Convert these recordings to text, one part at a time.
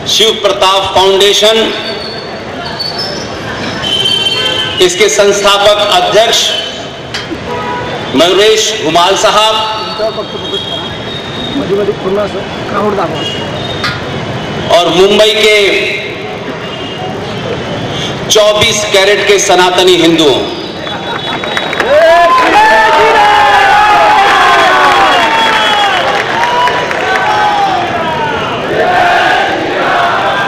Shiv Pratap foundation, इसके संस्थापक अध्यक्ष मयूरेश घुमाल साहब और मुंबई के 24 कैरेट के सनातनी हिंदुओं,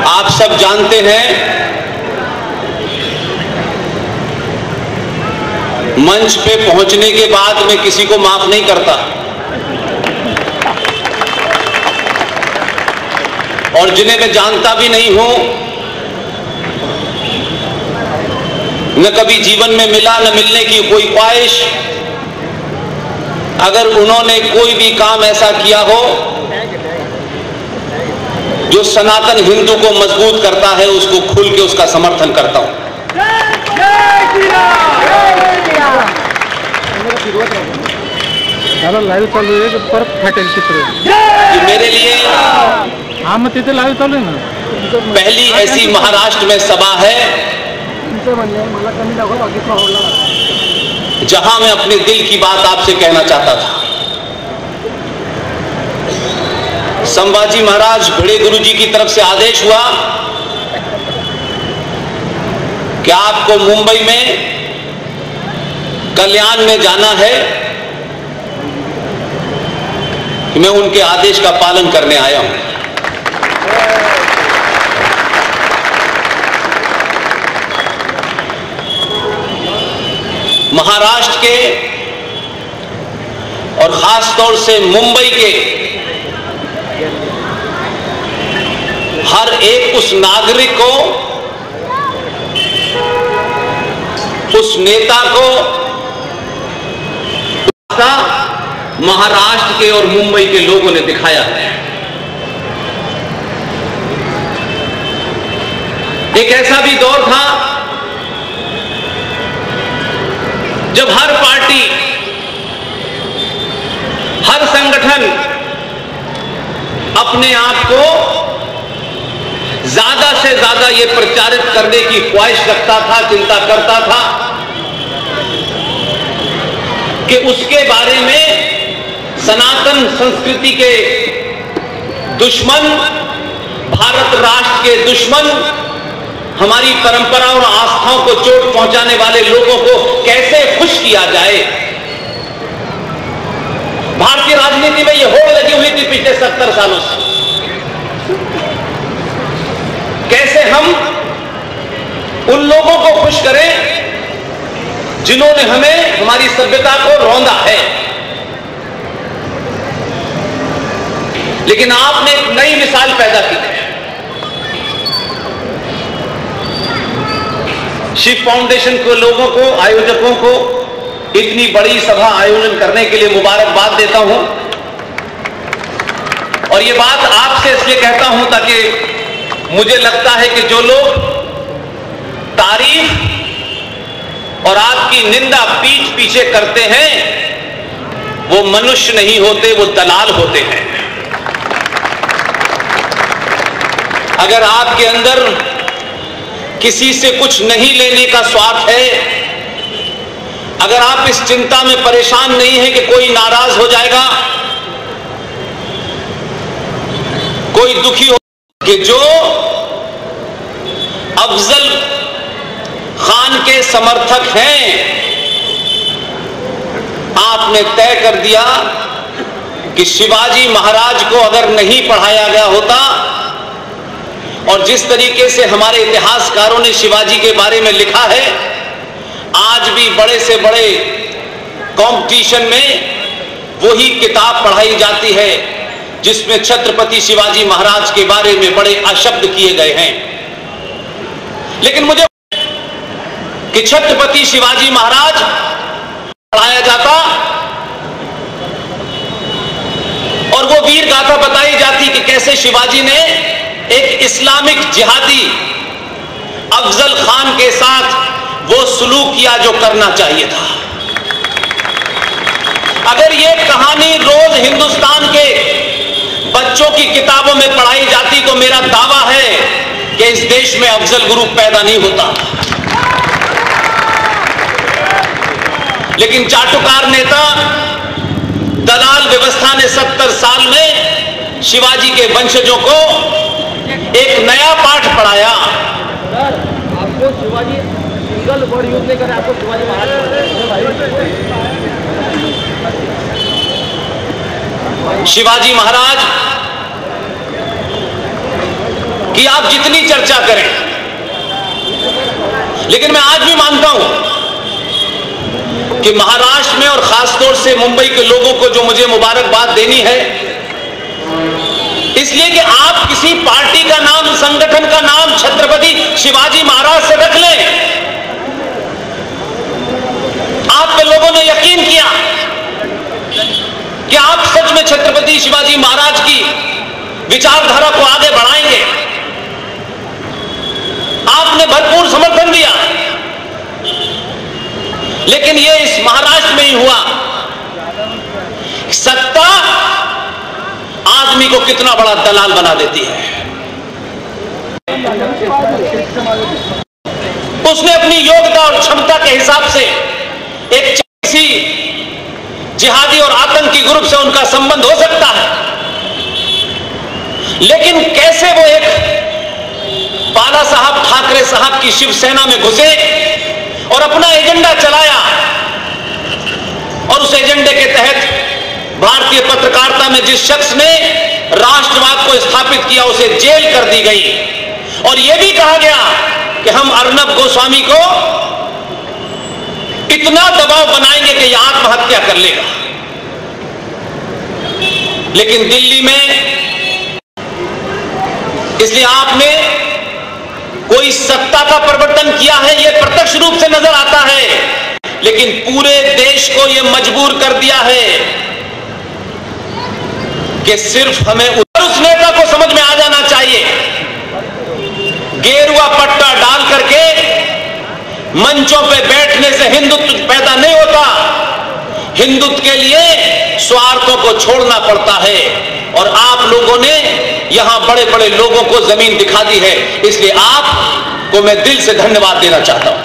आप सब जानते हैं मंच पे पहुंचने के बाद मैं किसी को माफ नहीं करता और जिन्हें मैं जानता भी नहीं हूं, न कभी जीवन में मिला, न मिलने की कोई ख्वाहिश, अगर उन्होंने कोई भी काम ऐसा किया हो जो सनातन हिंदू को मजबूत करता है, उसको खुल के उसका समर्थन करता हूं। लाइव चालू है परत फाटेल चित्र मेरे लिए लाइव चालू है ना। पहली ऐसी महाराष्ट्र में सभा है जहां मैं अपने दिल की बात आपसे कहना चाहता था। संभाजी महाराज भिड़े गुरु जी की तरफ से आदेश हुआ कि आपको मुंबई में कल्याण में जाना है, कि मैं उनके आदेश का पालन करने आया हूं। महाराष्ट्र के और खास तौर से मुंबई के हर एक उस नागरिक को, उस नेता को महाराष्ट्र के और मुंबई के लोगों ने दिखाया है। एक ऐसा भी दौर था जब हर पार्टी, हर संगठन अपने आप को ज्यादा से ज्यादा यह प्रचारित करने की ख्वाहिश रखता था, चिंता करता था कि उसके बारे में सनातन संस्कृति के दुश्मन, भारत राष्ट्र के दुश्मन, हमारी परंपरा और आस्थाओं को चोट पहुंचाने वाले लोगों को कैसे खुश किया जाए। भारतीय राजनीति में यह होड़ लगी हुई थी पिछले 70 सालों से, कैसे हम उन लोगों को खुश करें जिन्होंने हमें, हमारी सभ्यता को रौंदा है। लेकिन आपने एक नई मिसाल पैदा की है। शिव फाउंडेशन के लोगों को, आयोजकों को इतनी बड़ी सभा आयोजन करने के लिए मुबारकबाद देता हूं। और यह बात आपसे इसलिए कहता हूं ताकि मुझे लगता है कि जो लोग तारीफ और आपकी निंदा पीठ पीछे करते हैं वो मनुष्य नहीं होते, वो दलाल होते हैं। अगर आपके अंदर किसी से कुछ नहीं लेने का स्वार्थ है, अगर आप इस चिंता में परेशान नहीं है कि कोई नाराज हो जाएगा, कोई दुखी हो, कि जो अफजल खान के समर्थक हैं, आपने तय कर दिया कि शिवाजी महाराज को अगर नहीं पढ़ाया गया होता और जिस तरीके से हमारे इतिहासकारों ने शिवाजी के बारे में लिखा है, आज भी बड़े से बड़े कंपटीशन में वही किताब पढ़ाई जाती है जिसमें छत्रपति शिवाजी महाराज के बारे में बड़े अशब्द किए गए हैं। लेकिन मुझे कि छत्रपति शिवाजी महाराज पढ़ाया जाता और वो वीर गाथा बताई जाती कि कैसे शिवाजी ने एक इस्लामिक जिहादी अफजल खान के साथ वो सलूक किया जो करना चाहिए था। अगर ये कहानी रोज हिंदुस्तान के बच्चों की किताबों में पढ़ाई जाती तो मेरा दावा है कि इस देश में अफजल ग्रुप पैदा नहीं होता। लेकिन चाटुकार नेता दलाल व्यवस्था ने 70 साल में शिवाजी के वंशजों को एक नया पाठ पढ़ाया। आपको शिवाजी सिंगल वर्ड यूज नहीं करे, आपको शिवाजी महाराज की आप जितनी चर्चा करें, लेकिन मैं आज भी मानता हूं कि महाराष्ट्र में और खासतौर से मुंबई के लोगों को जो मुझे मुबारकबाद देनी है, इसलिए कि आप किसी पार्टी का नाम, संगठन का नाम छत्रपति शिवाजी महाराज से रख लें, आप पे लोगों ने यकीन किया कि आप सच में छत्रपति शिवाजी महाराज की विचारधारा को आगे बढ़ाएंगे। आपने भरपूर समर्थन दिया, लेकिन यह इस महाराष्ट्र में ही हुआ। सत्ता आदमी को कितना बड़ा दलाल बना देती है। उसने अपनी योग्यता और क्षमता के हिसाब से एक किसी जिहादी और आतंकी ग्रुप से उनका संबंध हो सकता है, लेकिन कैसे वो एक बाला साहब ठाकरे साहब की शिवसेना में घुसे और अपना एजेंडा चलाया, और उस एजेंडे के तहत भारतीय पत्रकारिता में जिस शख्स ने राष्ट्रवाद को स्थापित किया उसे जेल कर दी गई, और यह भी कहा गया कि हम अर्नब गोस्वामी को इतना दबाव बनाएंगे कि यह आत्महत्या कर लेगा। लेकिन दिल्ली में इसलिए आपने कोई सत्ता का परिवर्तन किया है, यह प्रत्यक्ष रूप से नजर आता है, लेकिन पूरे देश को यह मजबूर कर दिया है कि सिर्फ हमें उस नेता को समझ में आ जाना चाहिए, गेरुआ पट्टा डाल करके मंचों पे बैठने से हिंदुत्व पैदा नहीं होता। हिंदुत्व के लिए स्वार्थों को छोड़ना पड़ता है, और आप लोगों ने यहां बड़े बड़े लोगों को जमीन दिखा दी है, इसलिए आपको मैं दिल से धन्यवाद देना चाहता हूं।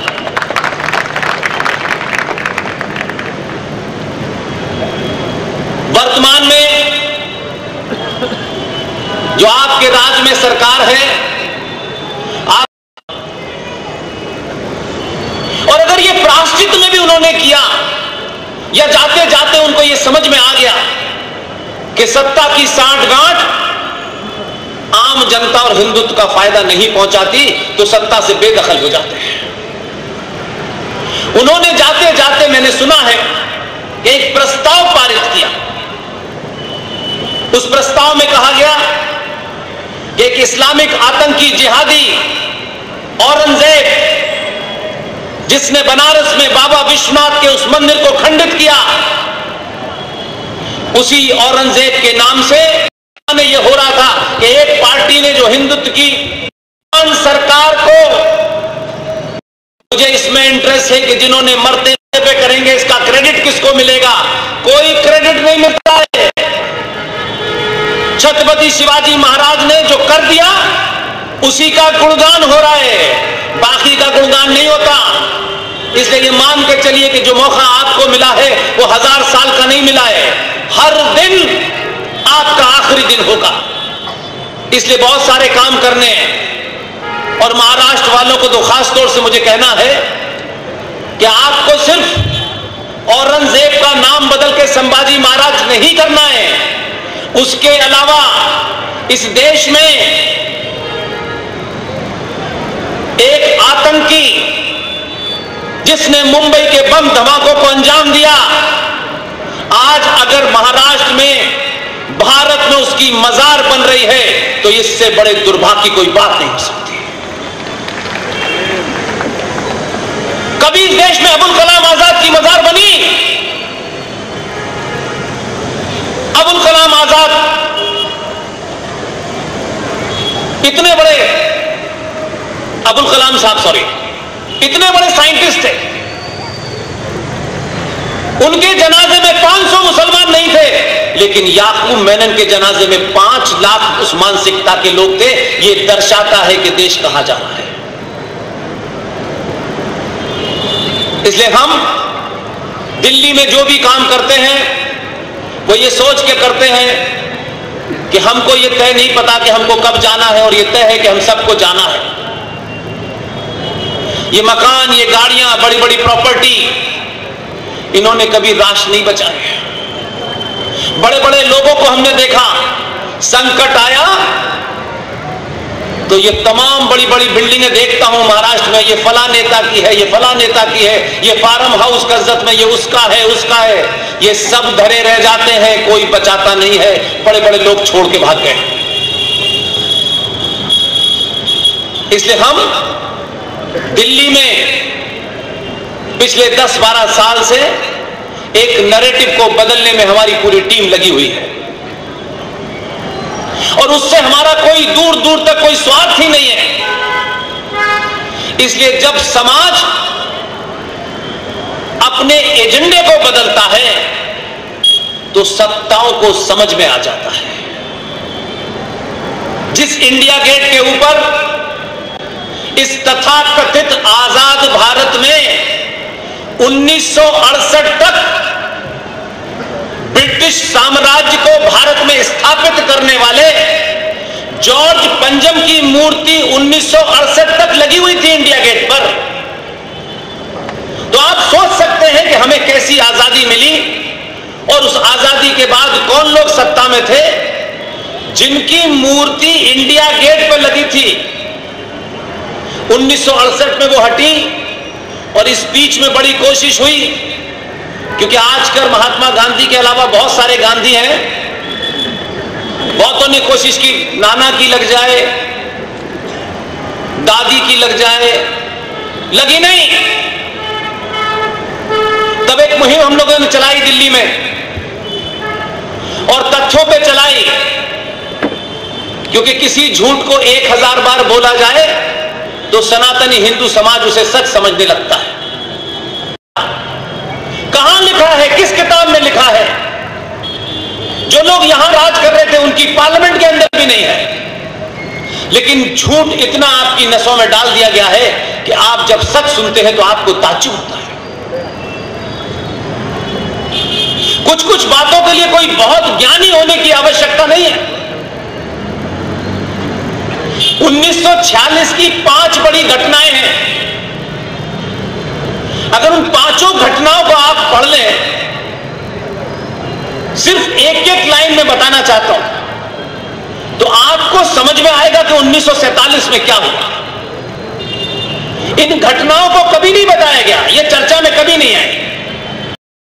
वर्तमान में जो आपके राज्य में सरकार है, आप और अगर ये प्रायश्चित में भी उन्होंने किया, या जाते जाते उनको ये समझ में आ गया कि सत्ता की सांठगांठ आम जनता और हिंदुत्व का फायदा नहीं पहुंचाती, तो सत्ता से बेदखल हो जाते हैं। उन्होंने जाते जाते, मैंने सुना है, एक प्रस्ताव पारित किया। उस प्रस्ताव में कहा गया कि एक इस्लामिक आतंकी जिहादी औरंगजेब, जिसने बनारस में बाबा विश्वनाथ के उस मंदिर को खंडित किया, उसी औरंगजेब के नाम से यह हो रहा था कि एक पार्टी ने जो हिंदुत्व की सरकार को, मुझे इसमें इंटरेस्ट है कि जिन्होंने मरते पे करेंगे, इसका क्रेडिट किसको मिलेगा? कोई क्रेडिट नहीं मिलता है। छत्रपति शिवाजी महाराज ने जो कर दिया उसी का गुणगान हो रहा है, बाकी का गुणगान नहीं होता। इसलिए ये मान के चलिए कि जो मौका आपको मिला है वो 1000 साल का नहीं मिला है, हर दिन आपका आखिरी दिन होगा। इसलिए बहुत सारे काम करने हैं, और महाराष्ट्र वालों को तो खास तौर से मुझे कहना है कि आपको सिर्फ औरंगजेब का नाम बदल के संभाजी महाराज नहीं करना है, उसके अलावा इस देश में एक आतंकी जिसने मुंबई के बम धमाकों को अंजाम दिया, आज अगर महाराष्ट्र में भारत में उसकी मजार बन रही है, तो इससे बड़े दुर्भाग्य की कोई बात नहीं हो सकती। कभी इस देश में अबुल कलाम आजाद की मजार बनी? अबुल कलाम आजाद इतने बड़े, अबुल कलाम साहब सॉरी, इतने बड़े साइंटिस्ट थे, उनके जनाजे में 500 मुसलमान नहीं थे, लेकिन याकूब मेनन के जनाजे में 5 लाख उस मानसिकता के लोग थे। यह दर्शाता है कि देश कहां जा रहा है। इसलिए हम दिल्ली में जो भी काम करते हैं वो ये सोच के करते हैं कि हमको ये तय नहीं पता कि हमको कब जाना है, और ये तय है कि हम सबको जाना है। ये मकान, ये गाड़ियां, बड़ी बड़ी प्रॉपर्टी, इन्होंने कभी राष्ट्र नहीं बचाया। बड़े बड़े लोगों को हमने देखा, संकट आया तो ये तमाम बड़ी बड़ी बिल्डिंगें देखता हूं महाराष्ट्र में, ये फला नेता की है, ये फला नेता की है, ये फार्म हाउस कर्जत में ये उसका है, उसका है, ये सब धरे रह जाते हैं, कोई बचाता नहीं है। बड़े बड़े लोग छोड़ के भाग गए। इसलिए हम दिल्ली में पिछले 10-12 साल से एक नैरेटिव को बदलने में हमारी पूरी टीम लगी हुई है, और उससे हमारा कोई दूर दूर तक कोई स्वार्थ ही नहीं है। इसलिए जब समाज अपने एजेंडे को बदलता है तो सत्ताओं को समझ में आ जाता है। जिस इंडिया गेट के ऊपर इस तथाकथित आजाद भारत में 1968 तक ब्रिटिश साम्राज्य को भारत में स्थापित करने वाले जॉर्ज पंजम की मूर्ति 1968 तक लगी हुई थी इंडिया गेट पर, तो आप सोच सकते हैं कि हमें कैसी आजादी मिली, और उस आजादी के बाद कौन लोग सत्ता में थे जिनकी मूर्ति इंडिया गेट पर लगी थी। 1968 में वो हटी, और इस बीच में बड़ी कोशिश हुई, क्योंकि आजकल महात्मा गांधी के अलावा बहुत सारे गांधी हैं। बहुतों ने कोशिश की नाना की लग जाए, दादी की लग जाए, लगी नहीं। तब एक मुहिम हम लोगों ने चलाई दिल्ली में, और तथ्यों पे चलाई, क्योंकि किसी झूठ को 1000 बार बोला जाए तो सनातनी हिंदू समाज उसे सच समझने लगता है। कहां लिखा है, किस किताब में लिखा है? जो लोग यहां राज कर रहे थे उनकी पार्लियामेंट के अंदर भी नहीं है, लेकिन झूठ इतना आपकी नसों में डाल दिया गया है कि आप जब सच सुनते हैं तो आपको ताज्जुब होता है। कुछ कुछ बातों के लिए कोई बहुत ज्ञानी होने की आवश्यकता नहीं है। 1946 की 5 बड़ी घटनाएं हैं। अगर उन 5 घटनाओं को आप पढ़ लें, सिर्फ एक एक लाइन में बताना चाहता हूं, तो आपको समझ में आएगा कि 1947 में क्या हुआ। इन घटनाओं को कभी नहीं बताया गया, यह चर्चा